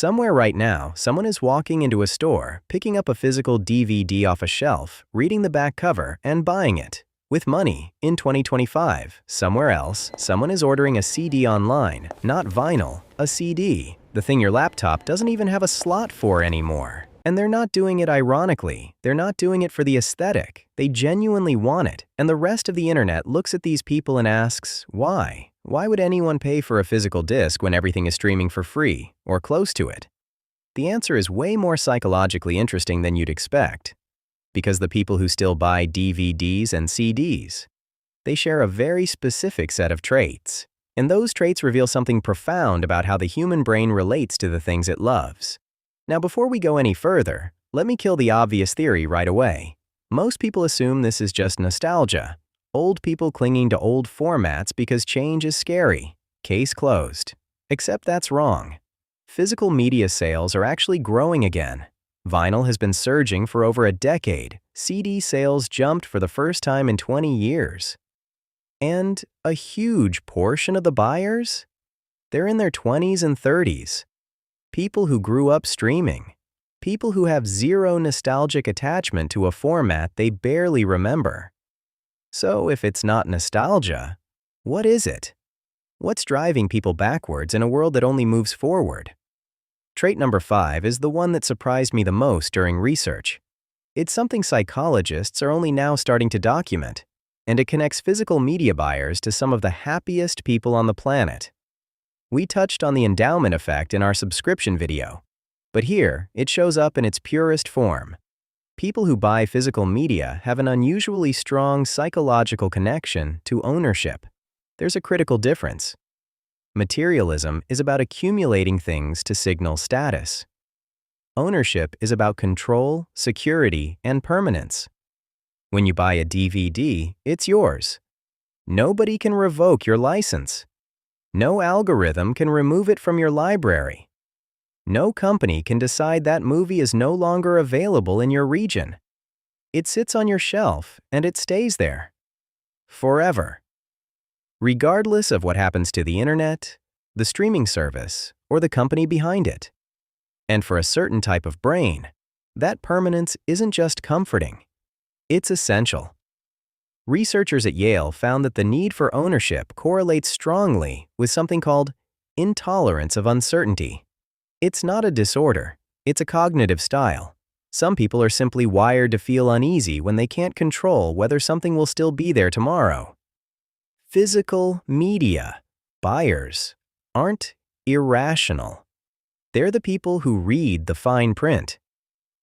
Somewhere right now, someone is walking into a store, picking up a physical DVD off a shelf, reading the back cover, and buying it. With money, in 2025. Somewhere else, someone is ordering a CD online, not vinyl, a CD, the thing your laptop doesn't even have a slot for anymore. And they're not doing it ironically. They're not doing it for the aesthetic. They genuinely want it. And the rest of the internet looks at these people and asks, why? Why would anyone pay for a physical disc when everything is streaming for free, or close to it? The answer is way more psychologically interesting than you'd expect. Because the people who still buy DVDs and CDs, they share a very specific set of traits. And those traits reveal something profound about how the human brain relates to the things it loves. Now, before we go any further, let me kill the obvious theory right away. Most people assume this is just nostalgia. Old people clinging to old formats because change is scary. Case closed. Except that's wrong. Physical media sales are actually growing again. Vinyl has been surging for over a decade. CD sales jumped for the first time in 20 years. And a huge portion of the buyers? They're in their 20s and 30s. People who grew up streaming. People who have zero nostalgic attachment to a format they barely remember. So if it's not nostalgia, what is it? What's driving people backwards in a world that only moves forward? Trait number 5 is the one that surprised me the most during research. It's something psychologists are only now starting to document, and it connects physical media buyers to some of the happiest people on the planet. We touched on the endowment effect in our subscription video, but here it shows up in its purest form. People who buy physical media have an unusually strong psychological connection to ownership. There's a critical difference. Materialism is about accumulating things to signal status. Ownership is about control, security, and permanence. When you buy a DVD, it's yours. Nobody can revoke your license. No algorithm can remove it from your library. No company can decide that movie is no longer available in your region. It sits on your shelf and it stays there. Forever. Regardless of what happens to the internet, the streaming service, or the company behind it. And for a certain type of brain, that permanence isn't just comforting. It's essential. Researchers at Yale found that the need for ownership correlates strongly with something called intolerance of uncertainty. It's not a disorder, it's a cognitive style. Some people are simply wired to feel uneasy when they can't control whether something will still be there tomorrow. Physical media buyers aren't irrational. They're the people who read the fine print.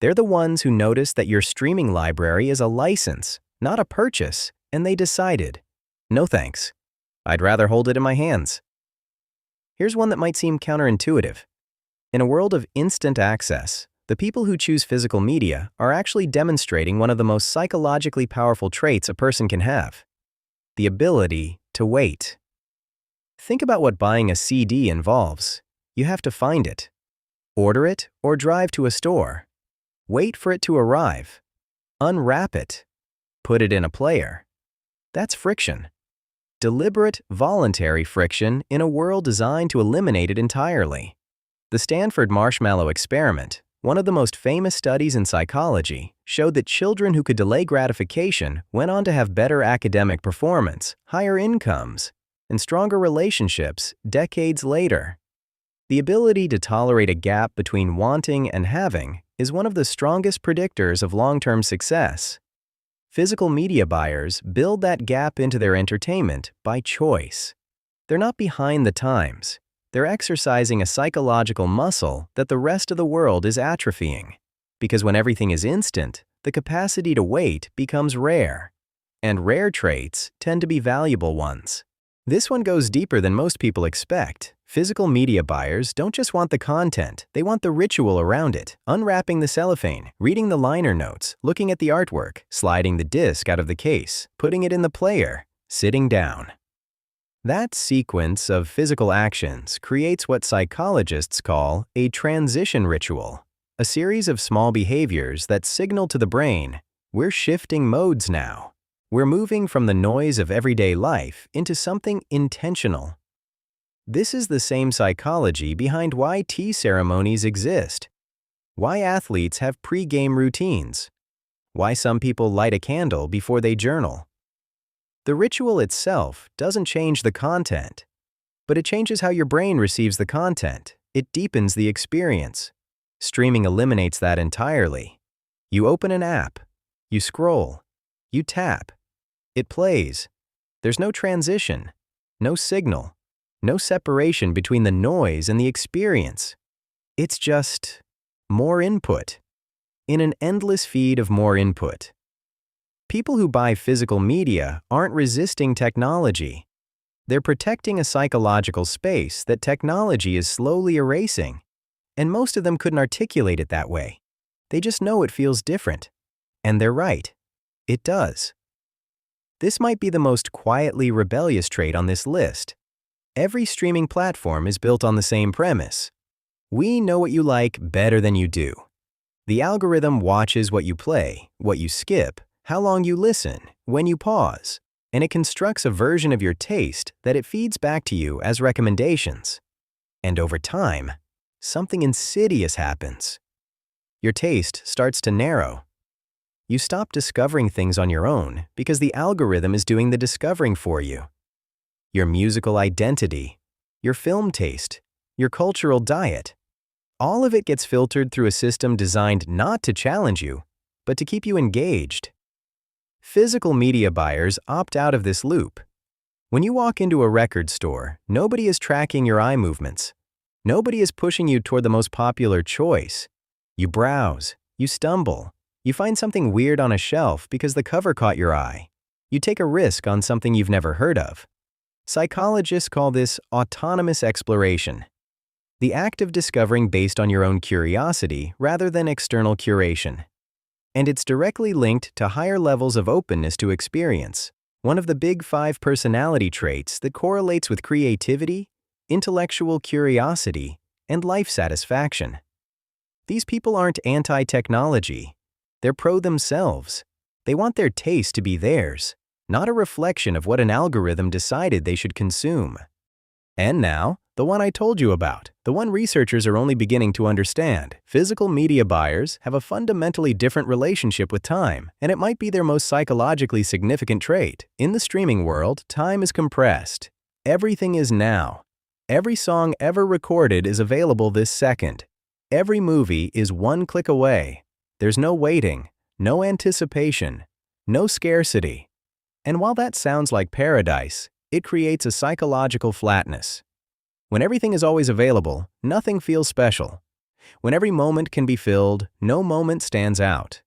They're the ones who notice that your streaming library is a license, not a purchase, and they decided, no thanks. I'd rather hold it in my hands. Here's one that might seem counterintuitive. In a world of instant access, the people who choose physical media are actually demonstrating one of the most psychologically powerful traits a person can have: the ability to wait. Think about what buying a CD involves. You have to find it, order it, or drive to a store. Wait for it to arrive. Unwrap it. Put it in a player. That's friction. Deliberate, voluntary friction in a world designed to eliminate it entirely. The Stanford Marshmallow Experiment, one of the most famous studies in psychology, showed that children who could delay gratification went on to have better academic performance, higher incomes, and stronger relationships decades later. The ability to tolerate a gap between wanting and having is one of the strongest predictors of long-term success. Physical media buyers build that gap into their entertainment by choice. They're not behind the times. They're exercising a psychological muscle that the rest of the world is atrophying. Because when everything is instant, the capacity to wait becomes rare. And rare traits tend to be valuable ones. This one goes deeper than most people expect. Physical media buyers don't just want the content, they want the ritual around it, unwrapping the cellophane, reading the liner notes, looking at the artwork, sliding the disc out of the case, putting it in the player, sitting down. That sequence of physical actions creates what psychologists call a transition ritual, a series of small behaviors that signal to the brain, we're shifting modes now. We're moving from the noise of everyday life into something intentional. This is the same psychology behind why tea ceremonies exist, why athletes have pre-game routines, why some people light a candle before they journal. The ritual itself doesn't change the content, but it changes how your brain receives the content. It deepens the experience. Streaming eliminates that entirely. You open an app, you scroll, you tap, it plays. There's no transition, no signal, no separation between the noise and the experience. It's just more input, in an endless feed of more input. People who buy physical media aren't resisting technology. They're protecting a psychological space that technology is slowly erasing, and most of them couldn't articulate it that way. They just know it feels different. And they're right. It does. This might be the most quietly rebellious trait on this list. Every streaming platform is built on the same premise. We know what you like better than you do. The algorithm watches what you play, what you skip, how long you listen, when you pause, and it constructs a version of your taste that it feeds back to you as recommendations. And over time, something insidious happens. Your taste starts to narrow. You stop discovering things on your own because the algorithm is doing the discovering for you. Your musical identity, your film taste, your cultural diet, all of it gets filtered through a system designed not to challenge you, but to keep you engaged. Physical media buyers opt out of this loop. When you walk into a record store, nobody is tracking your eye movements. Nobody is pushing you toward the most popular choice. You browse, you stumble, you find something weird on a shelf because the cover caught your eye. You take a risk on something you've never heard of. Psychologists call this autonomous exploration, the act of discovering based on your own curiosity rather than external curation. And it's directly linked to higher levels of openness to experience, one of the big 5 personality traits that correlates with creativity, intellectual curiosity, and life satisfaction. These people aren't anti-technology. They're pro themselves. They want their taste to be theirs, not a reflection of what an algorithm decided they should consume. And now, the one I told you about, the one researchers are only beginning to understand. Physical media buyers have a fundamentally different relationship with time, and it might be their most psychologically significant trait. In the streaming world, time is compressed. Everything is now. Every song ever recorded is available this second. Every movie is one click away. There's no waiting, no anticipation, no scarcity. And while that sounds like paradise, it creates a psychological flatness. When everything is always available, nothing feels special. When every moment can be filled, no moment stands out.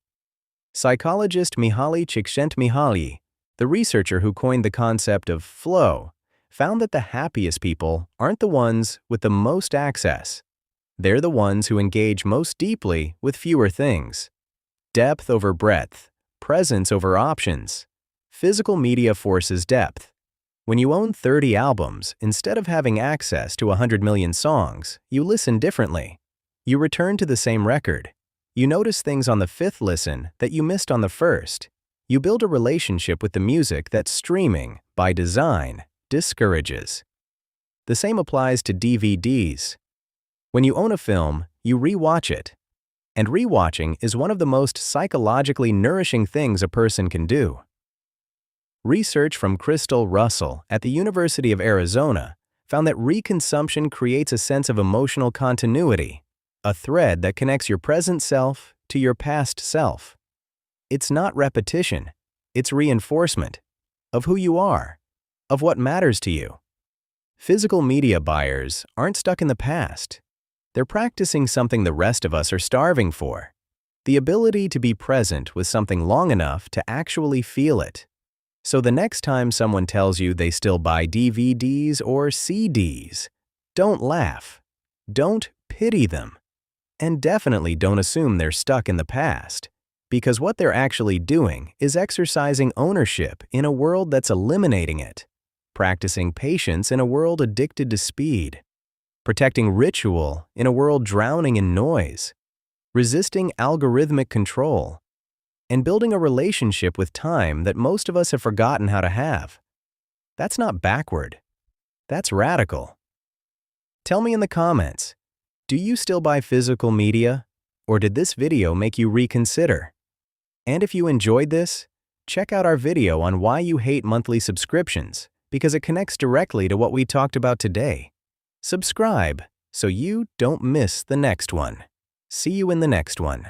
Psychologist Mihaly Csikszentmihalyi, the researcher who coined the concept of flow, found that the happiest people aren't the ones with the most access. They're the ones who engage most deeply with fewer things. Depth over breadth, presence over options. Physical media forces depth. When you own 30 albums, instead of having access to 100 million songs, you listen differently. You return to the same record. You notice things on the 5th listen that you missed on the 1st. You build a relationship with the music that streaming, by design, discourages. The same applies to DVDs. When you own a film, you re-watch it. And re-watching is one of the most psychologically nourishing things a person can do. Research from Crystal Russell at the University of Arizona found that reconsumption creates a sense of emotional continuity, a thread that connects your present self to your past self. It's not repetition, it's reinforcement of who you are, of what matters to you. Physical media buyers aren't stuck in the past. They're practicing something the rest of us are starving for, the ability to be present with something long enough to actually feel it. So the next time someone tells you they still buy DVDs or CDs, don't laugh, don't pity them, and definitely don't assume they're stuck in the past, because what they're actually doing is exercising ownership in a world that's eliminating it, practicing patience in a world addicted to speed, protecting ritual in a world drowning in noise, resisting algorithmic control, and building a relationship with time that most of us have forgotten how to have. That's not backward. That's radical. Tell me in the comments, do you still buy physical media? Or did this video make you reconsider? And if you enjoyed this, check out our video on why you hate monthly subscriptions, because it connects directly to what we talked about today. Subscribe so you don't miss the next one. See you in the next one.